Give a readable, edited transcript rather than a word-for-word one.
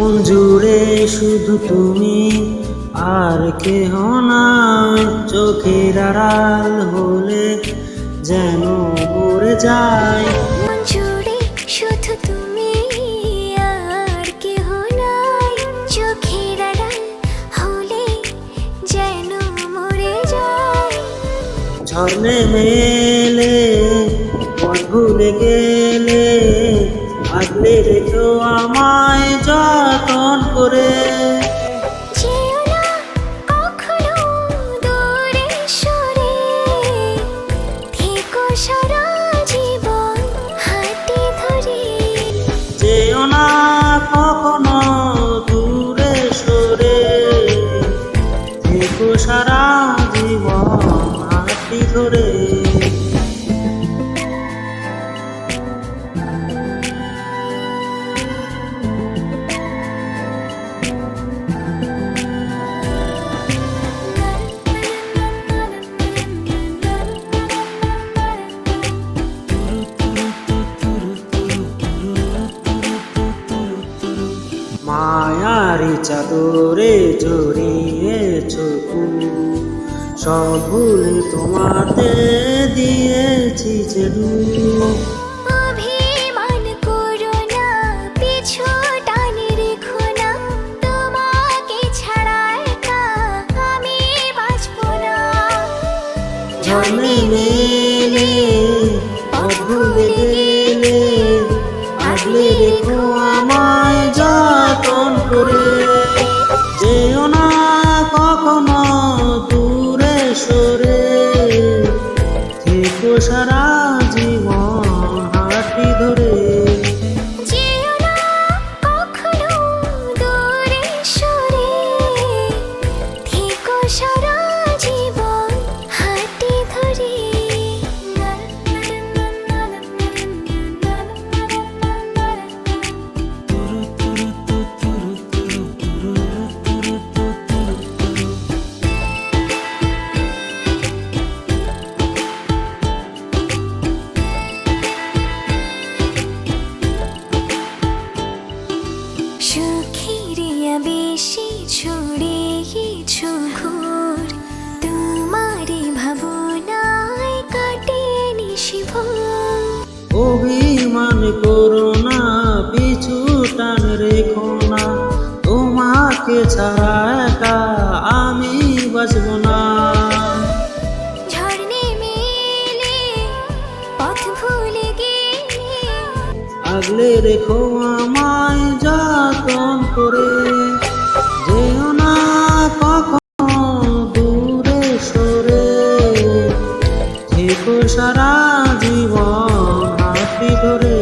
মন জুড়ে শুধু তুমি আর কেহ নাই, চোখের আড়াল হলে যেন মরে যায়। মন জুড়ে শুধু তুমি আর কেহ নাই, চোখের আড়াল হলে যেন মরে যায়। ঝড়ে মেলে পথ ভুলে গেলে, আগলে রেখো আমায় যতন করে। যেও না কখনো দূরে সরে, থেকো সারা জীবন হাতে ধরে। যেও না কখনো দূরে সরে, থেকো সারা জীবন হাতে ধরে। মায়ারি চাদরে জড়িয়েছো তুমি, সব ভুলে তোমাতে দিয়েছি যে ডুব। অভিমান করো না, পিছু টানে রেখো না, তোমাকে ছাড়া একা আমি বাঁচব না। ঝড়ে মেলে পথ ভুলে গেলে, আগলে রেখো আমায় যতন করে। যেও না কখনো দূরে সরে, থেকো সারা জীবন হাঁটি ধরে। যেও না কখনো দূরে সরে, থেকো সারা জীবন হাতে ধরে। সুখের বেশি ছড়িয়েছো ঘোর, তোমারই ভাবনায় কাটে নিশিভোর। অভিমান করো না, পিছু টান রেখো না, তোমাকে ছাড়া একা আমি বাঁচব না। ঝড় নেমে এলে, পথ ভুলে গেলে, আগলে রেখো আমায় যতন করে। যেও না কখনো দূরে সরে, থেকো সারা জীবন হাঁটি ধরে।